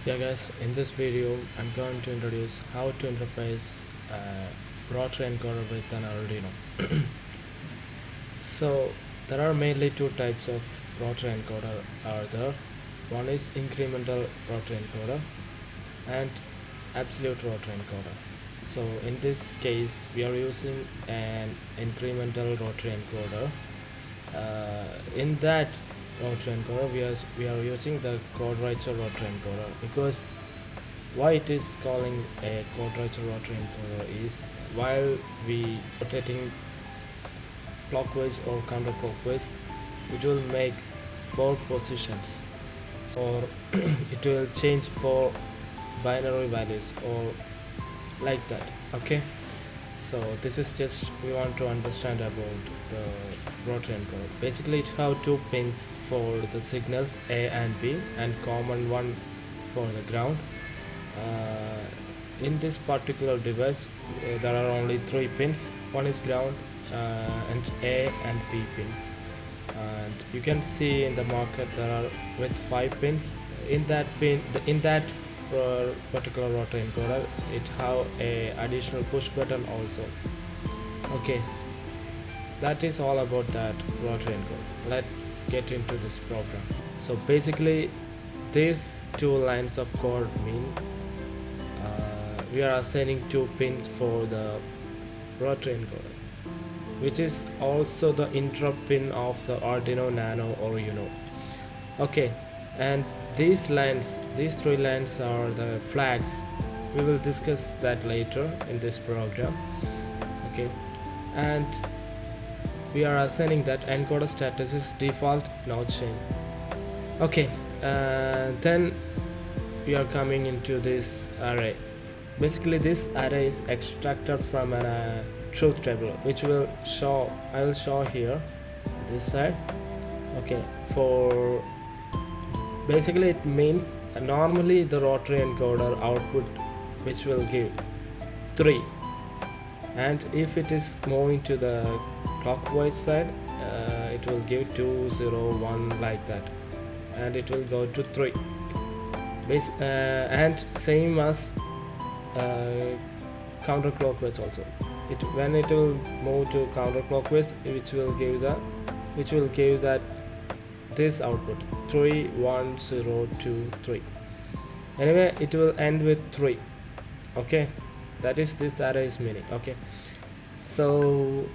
Yeah guys, in this video I'm going to introduce how to interface rotary encoder with an Arduino. So there are mainly two types of rotary encoder are there. One is incremental rotary encoder and absolute rotary encoder. So in this case we are using an incremental rotary encoder. In that rotary encoder we are using the quadrature rotary encoder because why it is calling a quadrature rotary encoder is while we rotating clockwise or counterclockwise it will make four positions or it will change four binary values or like that. Okay, so this is just we want to understand about the rotary encoder. Basically it have two pins for the signals A and B and common one for the ground. In this particular device there are only three pins. One is ground and A and B pins, and you can see in the market there are with 5 pins. In that particular rotary encoder it have a additional push button also. Okay, that is all about that rotary encoder. Let's get into this program. So basically these two lines of code mean we are assigning 2 pins for the rotary encoder, which is also the interrupt pin of the Arduino Nano or Uno. Okay, and these 3 lines are the flags. We will discuss that later in this program. Okay, and we are assigning that encoder status is default not chain. Okay, then we are coming into this array. Basically this array is extracted from a truth table, which will show I will show here this side. Okay, for basically it means normally the rotary encoder output which will give 3, and if it is moving to the clockwise side it will give 2 0 1 like that, and it will go to 3 and same as counterclockwise also. When it will move to counterclockwise which will give that this output 3 1 0 2 3. Anyway it will end with 3. Okay, that is this array's meaning. Okay, so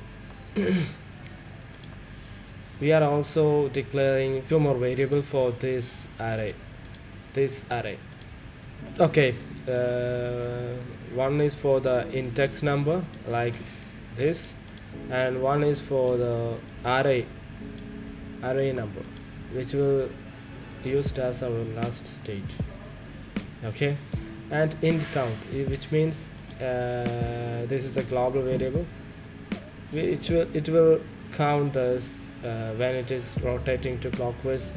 we are also declaring few more variable for this array. Okay, one is for the index number like this, and one is for the array number which will used as our last stage. Okay, and int count, which means this is a global variable which will count as when it is rotating to clockwise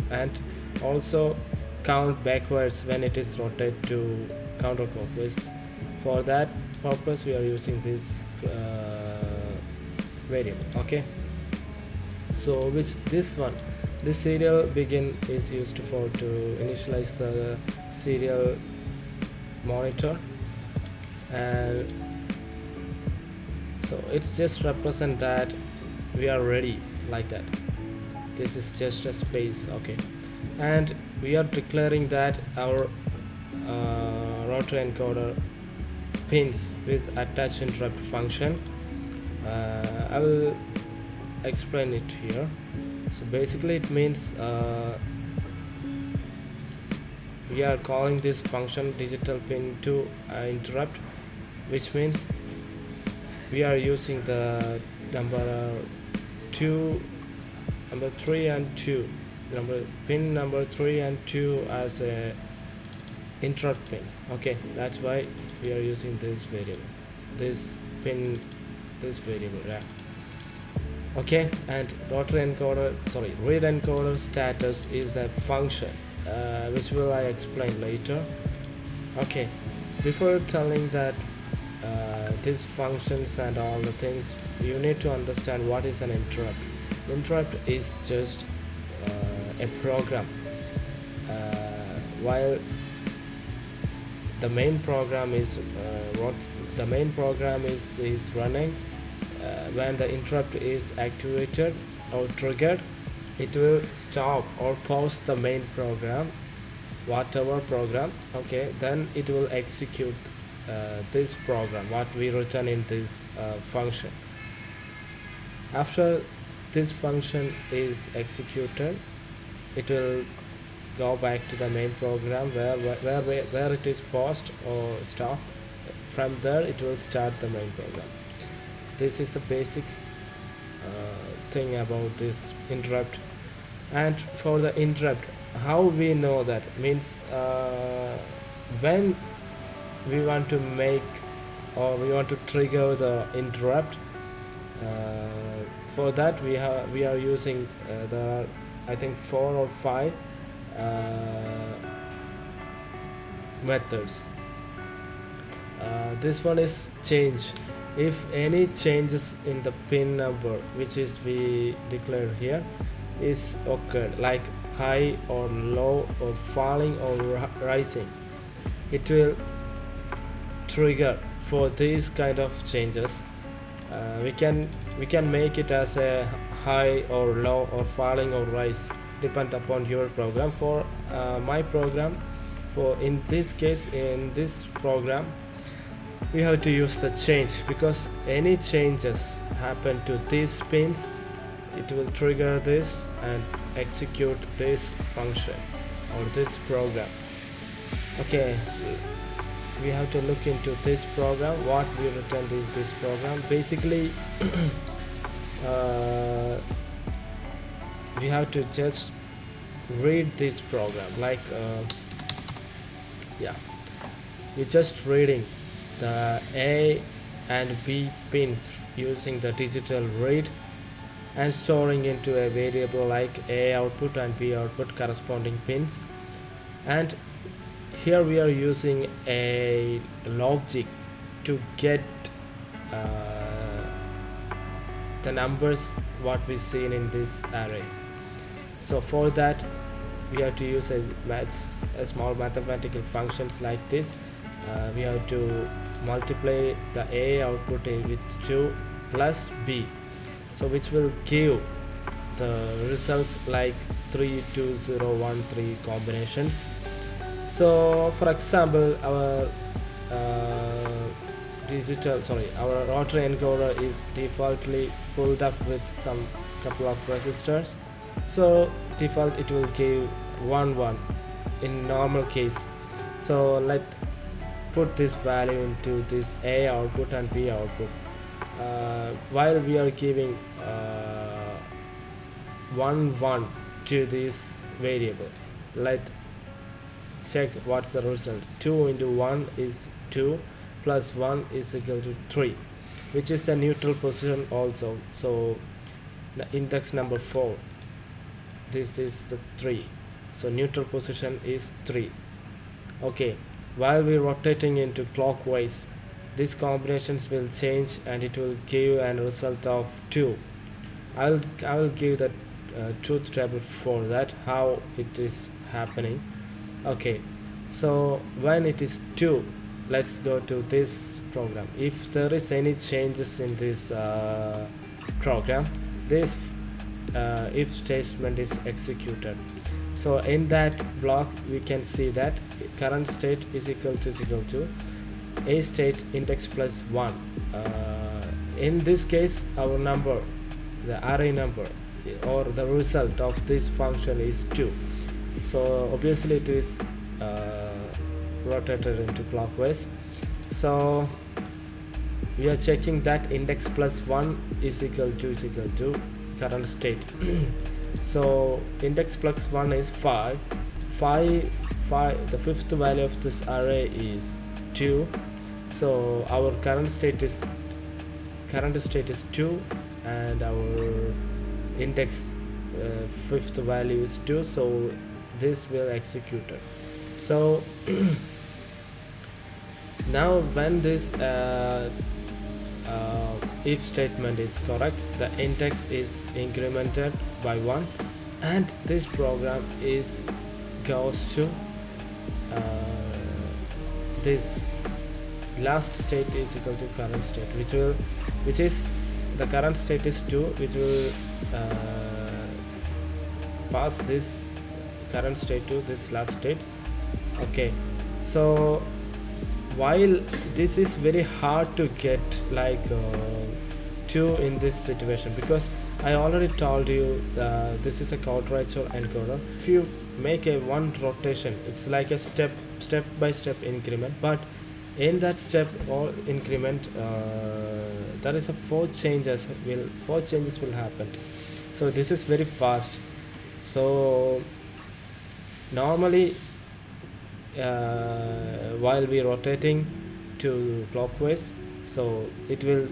and also count backwards when it is rotate to counterclockwise. For that purpose we are using this variable. Okay, so this serial begin is used to initialize the serial monitor, and so it's just represent that we are ready like that. This is just a space. Okay, and we are declaring that our rotary encoder pins with attach interrupt function. I will explain it here. So basically it means we are calling this function digital pin to interrupt, which means we are using the number 3 and 2, pin number 3 and 2 as a interrupt pin. Okay, that's why we are using this variable, this variable. Yeah. Okay, and read encoder status is a function which will I explain later. Okay, before telling that these functions and all the things, you need to understand what is an interrupt. Interrupt is just a program while the main program is running. When the interrupt is activated or triggered, it will stop or pause the main program, whatever program. Okay, then it will execute this program what we return in this function. After this function is executed, it will go back to the main program where it is paused or stopped. From there it will start the main program. This is the basic thing about this interrupt. And for the interrupt, how we know that means when we want to make or we want to trigger the interrupt, for that we are using the I think 4 or 5 methods. This one is change. If any changes in the pin number which is we declared here is occurred, like high or low or falling or rising, it will trigger for these kind of changes. We can make it as a high or low or falling or rise, depend upon your program. For my program, for in this case, in this program we have to use the change, because any changes happen to these pins, it will trigger this and execute this function or this program. Okay, we have to look into this program, what we return in this program. Basically we have to just read this program, like we're just reading the A and B pins using the digital read and storing into a variable like A output and B output corresponding pins. And here we are using a logic to get the numbers what we seen in this array. So for that we have to use a small mathematical functions like this. We have to multiply the A output with 2 plus B, so which will give the results like 3, 2, 0, 1, 3 combinations. So for example, our our rotary encoder is defaultly pulled up with some couple of resistors. So default it will give 1 1 in normal case. So let's put this value into this A output and B output. While we are giving 1 1 to this variable, let's check what's the result. 2 into 1 is 2 plus 1 is equal to 3, which is the neutral position also. So the index number 4, this is the 3, so neutral position is 3. Okay, while we're rotating into clockwise, these combinations will change and it will give a result of 2. I will give the truth table for that, how it is happening. Okay, so when it is 2, let's go to this program. If there is any changes in this program, this if statement is executed. So in that block we can see that current state is equal to A state index plus 1. In this case our number, the array number or the result of this function is 2. So obviously it is rotated into clockwise. So we are checking that index plus 1 is equal to current state. So index plus 1 is 5. The fifth value of this array is 2. So our current state is 2 and our index fifth value is 2. So this will execute it. So now when this if statement is correct, the index is incremented by 1 and this program goes to this last state is equal to current state, which is the current state is 2, which will pass this current state to this last state. Okay, so while this is very hard to get like 2 in this situation, because I already told you this is a quadrature encoder. If you make a one rotation, it's like a step by step increment, but in that step or increment there is a 4 changes will happen. So this is very fast. So normally while we rotating to clockwise, so it will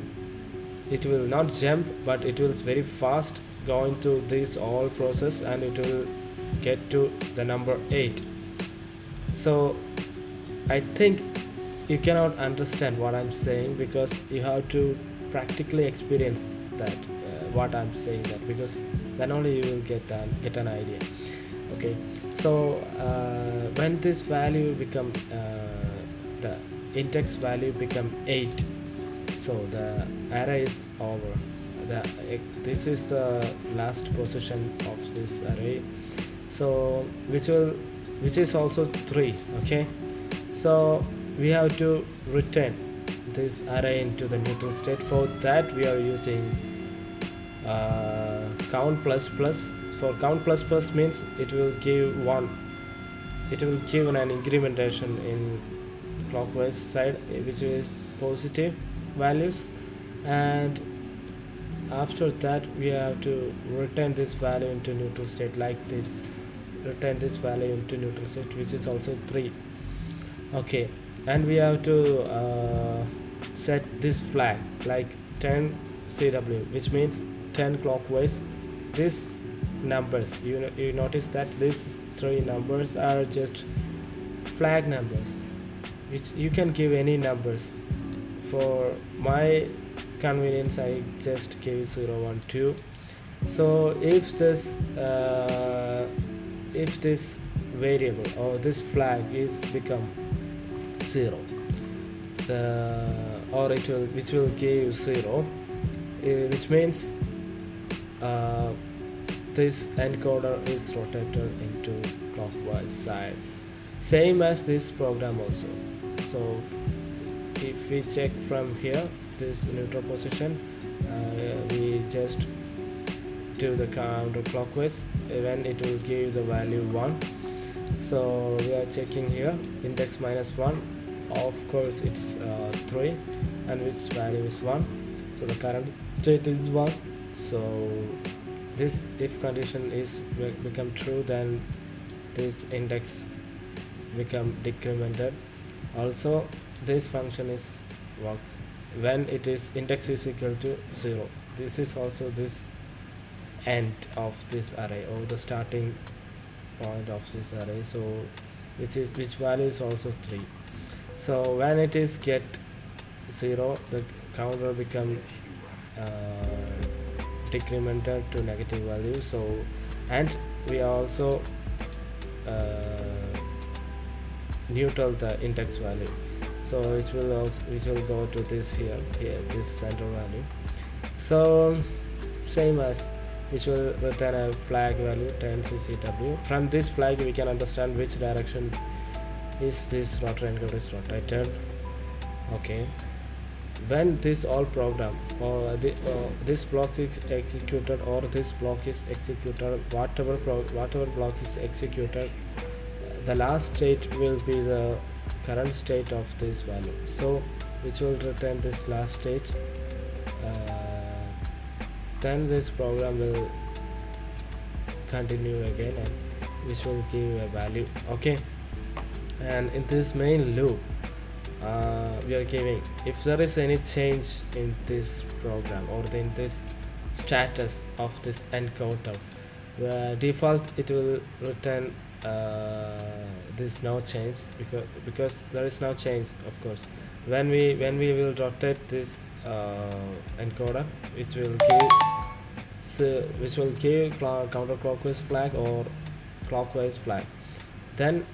not jump, but it will very fast going through this all process, and it will get to the number 8. So I think you cannot understand what I'm saying, because you have to practically experience that what I'm saying, that because then only you will get an idea. Okay, so when this value become the index value become 8, so the array is over. This is the last position of this array, so which is also 3. Okay, so we have to return this array into the neutral state. For that we are using count plus plus. For count plus plus means it will give 1, it will give an incrementation in clockwise side, which is positive values, and after that we have to return this value into neutral state like this. Return this value into neutral state, which is also 3. Okay, and we have to set this flag like 10 CW, which means 10 clockwise. This numbers, you notice that these 3 numbers are just flag numbers, which you can give any numbers. For my convenience I just gave 0, 1, 2. So if this variable or this flag is become 0, which will give 0, which means this encoder is rotated into clockwise side, same as this program also. So if we check from here this neutral position, we just do the counterclockwise, when it will give the value 1. So we are checking here index minus 1, of course it's 3, and which value is 1, so the current state is 1. So this if condition is become true, then this index become decremented. Also this function is work when it is index is equal to 0. This is also this end of this array, or the starting point of this array, so which value is also 3. So when it is get 0, the counter become decremented to negative value. So, and we also neutral the index value, so which will go to this here this central value. So same as which will return a flag value 10 CCW. From this flag we can understand which direction is this rotary encoder is rotated. Okay, when this all program or this block is executed, or this block is executed, whatever block is executed, the last state will be the current state of this value, so which will return this last state. Then this program will continue again, and which will give a value. Okay, and in this main loop we are giving, if there is any change in this program or in this status of this encoder, default it will return this no change, because there is no change. Of course, when we will rotate this encoder, which will give counterclockwise flag or clockwise flag, then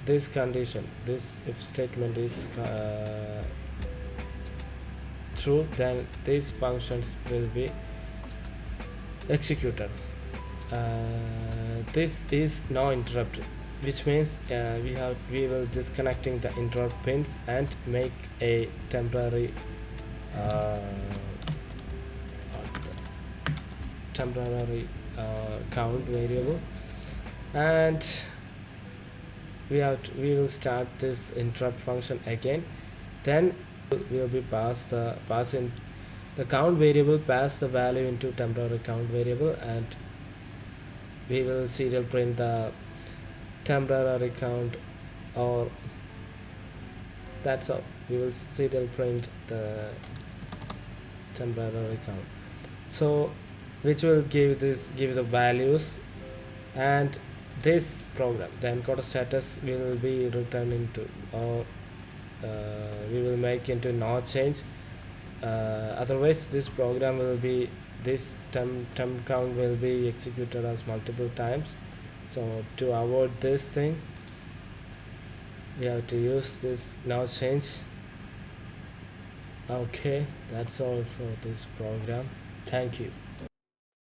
this condition, this if statement is true, then these functions will be executed. This is no interrupt, which means we will disconnecting the interrupt pins and make a temporary uh, count variable, and we will start this interrupt function again. Then we'll be passing the count variable, pass the value into temporary count variable, and we will serial print the temporary count, or that's all. We will serial print the temporary count, so which will give the values, and this program, the encoder status, will be returned into, or we will make into no change. Otherwise this program will be, this temp count will be executed as multiple times. So to avoid this thing, we have to use this now change. Okay, that's all for this program. Thank you.